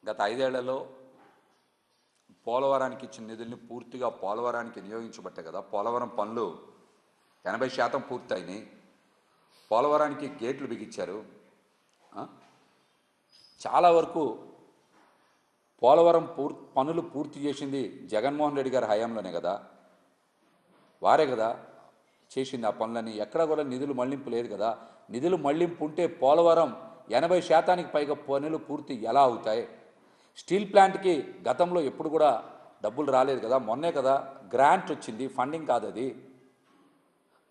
గత 5 ఏళ్లలో పోలవరానికి ఇచ్చిన నిధుల్ని పూర్తిగా పోలవరానికి వినియోగించబట్టే కదా పోలవరం పనులు 80% పూర్తయినాయి. పోలవరానికి గేట్లు బిగించారు. చాలా వరకు పోలవరం పనులు పూర్తి చేసింది జగన్మోహన్ రెడ్డి గారి హయాంలోనే కదా, వారే కదా చేసింది ఆ పనులని. ఎక్కడ కూడా నిధులు మళ్లింపు లేదు కదా. నిధులు మళ్లింపు ఉంటే పోలవరం 80% పైగా పనులు పూర్తి ఎలా అవుతాయి? స్టీల్ ప్లాంట్కి గతంలో ఎప్పుడు కూడా డబ్బులు రాలేదు కదా, మొన్నే కదా గ్రాంట్ వచ్చింది, ఫండింగ్ కాదు అది.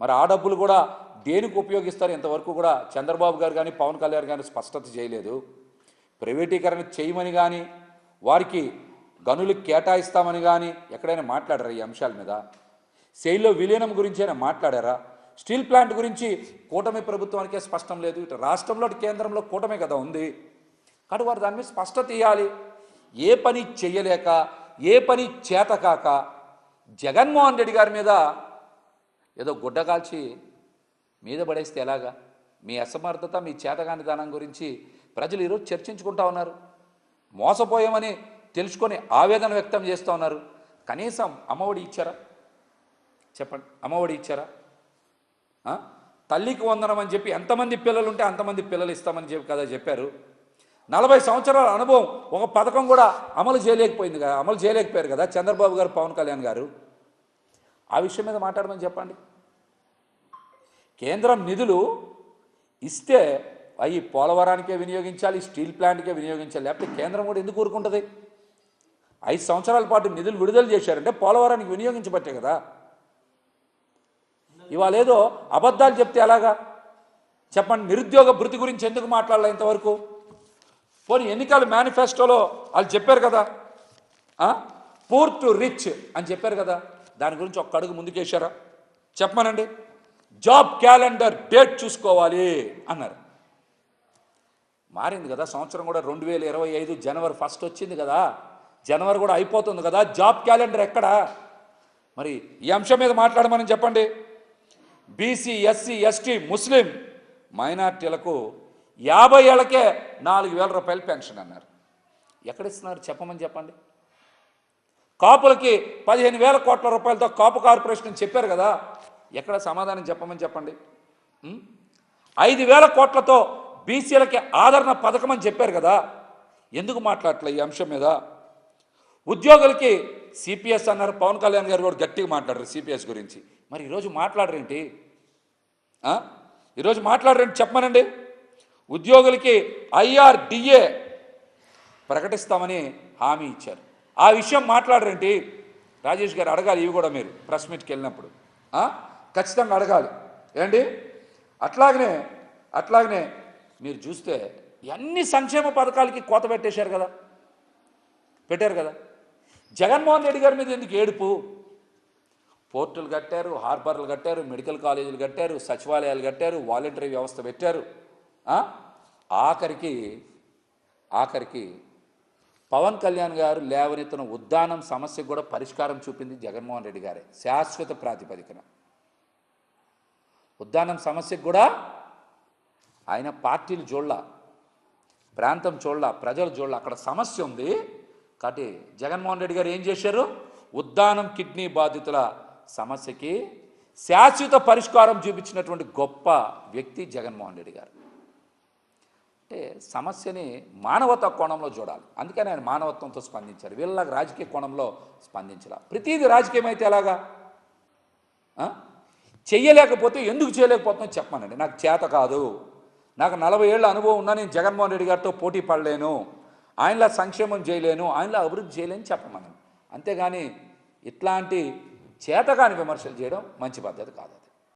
మరి ఆ డబ్బులు కూడా దేనికి ఉపయోగిస్తారు ఇంతవరకు కూడా చంద్రబాబు గారు కానీ పవన్ కళ్యాణ్ గారు స్పష్టత చేయలేదు. ప్రైవేటీకరణ చేయమని కానీ వారికి గనులు కేటాయిస్తామని కానీ ఎక్కడైనా మాట్లాడారా ఈ అంశాల మీద? సెయిల్లో విలీనం గురించి అయినా మాట్లాడారా? స్టీల్ ప్లాంట్ గురించి కూటమి ప్రభుత్వానికే స్పష్టం లేదు. ఇటు రాష్ట్రంలో కేంద్రంలో కూటమి కదా ఉంది కాబట్టి వారు దాని మీద స్పష్టత ఇవ్వాలి. ఏ పని చెయ్యలేక ఏ పని చేతకాక జగన్మోహన్ రెడ్డి గారి మీద ఏదో గుడ్డ కాల్చి మీద పడేస్తే ఎలాగా? మీ అసమర్థత మీ చేతగాని దానం గురించి ప్రజలు ఈరోజు చర్చించుకుంటా ఉన్నారు. మోసపోయామని తెలుసుకొని ఆవేదన వ్యక్తం చేస్తూ ఉన్నారు. కనీసం అమ్మఒడి ఇచ్చారా? చెప్పండి, అమ్మఒడి ఇచ్చారా? తల్లికి వందనం అని చెప్పి ఎంతమంది పిల్లలు ఉంటే అంతమంది పిల్లలు ఇస్తామని చెప్పి కదా చెప్పారు. 40 సంవత్సరాల అనుభవం ఒక పథకం కూడా అమలు చేయలేకపోయారు కదా చంద్రబాబు గారు పవన్ కళ్యాణ్ గారు. ఆ విషయం మీద మాట్లాడమని చెప్పండి. కేంద్రం నిధులు ఇస్తే అవి పోలవరానికే వినియోగించాలి, స్టీల్ ప్లాంట్కే వినియోగించాలి. లేకపోతే కేంద్రం కూడా ఎందుకు ఊరుకుంటుంది? 5 సంవత్సరాల పాటు నిధులు విడుదల చేశారంటే పోలవరానికి వినియోగించబట్టే కదా. ఇవాళ ఏదో అబద్ధాలు చెప్తే ఎలాగా చెప్పండి? నిరుద్యోగ భృతి గురించి ఎందుకు మాట్లాడాలి ఇంతవరకు? పోనీ ఎన్నికల మేనిఫెస్టోలో వాళ్ళు చెప్పారు కదా, పూర్ టు రిచ్ అని చెప్పారు కదా, దాని గురించి ఒక్క అడుగు ముందుకేశారా? చెప్పమనండి. జాబ్ క్యాలెండర్ డేట్ చూసుకోవాలి అన్నారు. మారింది కదా, సంవత్సరం కూడా 2025 జనవరి 1 వచ్చింది కదా, జనవరి కూడా అయిపోతుంది కదా, జాబ్ క్యాలెండర్ ఎక్కడా? మరి ఈ అంశం మీద మాట్లాడమని చెప్పండి. బీసీ, ఎస్సీ, ఎస్టీ, ముస్లిం మైనార్టీలకు 50 ఏళ్ళకే 4,000 రూపాయలు పెన్షన్ అన్నారు. ఎక్కడిస్తున్నారు చెప్పమని చెప్పండి. కాపులకి 15,000 కోట్ల రూపాయలతో కాపు కార్పొరేషన్ చెప్పారు కదా, ఎక్కడ సమాధానం చెప్పమని చెప్పండి. 5,000 కోట్లతో బీసీలకి ఆదరణ పథకం అని చెప్పారు కదా, ఎందుకు మాట్లాడట్లే ఈ అంశం మీద? ఉద్యోగులకి సిపిఎస్ అన్నారు, పవన్ కళ్యాణ్ గారు కూడా గట్టిగా మాట్లాడారు సిపిఎస్ గురించి. మరి ఈరోజు మాట్లాడరేంటి? ఈరోజు మాట్లాడరేంటి చెప్పమనండి. ఉద్యోగులకి IRDA ప్రకటిస్తామని హామీ ఇచ్చారు, ఆ విషయం మాట్లాడరేంటి? రాజేష్ గారు అడగాలి, ఇవి కూడా మీరు ప్రెస్ మీట్కి వెళ్ళినప్పుడు ఖచ్చితంగా అడగాలి ఏంటి. అట్లాగనే మీరు చూస్తే అన్ని సంక్షేమ పథకాలకి కోత పెట్టారు కదా. జగన్మోహన్ రెడ్డి గారి మీద ఎందుకు ఏడుపు? పోర్టులు కట్టారు, హార్బర్లు కట్టారు, మెడికల్ కాలేజీలు కట్టారు, సచివాలయాలు కట్టారు, వాలంటరీ వ్యవస్థ పెట్టారు. ఆఖరికి పవన్ కళ్యాణ్ గారు లేవనెత్తిన ఉద్దానం సమస్యకు కూడా పరిష్కారం చూపింది జగన్మోహన్ రెడ్డి గారే శాశ్వత ప్రాతిపదికన. ఉద్దానం సమస్యకు కూడా ఆయన పార్టీలు చూడలా, ప్రాంతం చూడలా, ప్రజలు చూడలా, అక్కడ సమస్య ఉంది కాబట్టి జగన్మోహన్ రెడ్డి గారు ఏం చేశారు? ఉద్దానం కిడ్నీ బాధితుల సమస్యకి శాశ్వత పరిష్కారం చూపించినటువంటి గొప్ప వ్యక్తి జగన్మోహన్ రెడ్డి గారు. అంటే సమస్యని మానవతా కోణంలో చూడాలి, అందుకని ఆయన మానవత్వంతో స్పందించారు. వీళ్ళకి రాజకీయ కోణంలో స్పందించాల. ప్రతిదీ రాజకీయం అయితే ఎలాగా? చెయ్యలేకపోతే ఎందుకు చేయలేకపోతుందో చెప్పమనండి. నాకు చేత కాదు, నాకు 40 ఏళ్ళ అనుభవం ఉన్నా నేను జగన్మోహన్ రెడ్డి గారితో పోటీ పడలేను, ఆయనలా సంక్షేమం చేయలేను, ఆయనలా అభివృద్ధి చేయలేని చెప్పమనండి. అంతేగాని ఇట్లాంటి చేతగాని విమర్శలు చేయడం మంచి పద్ధతి కాదు.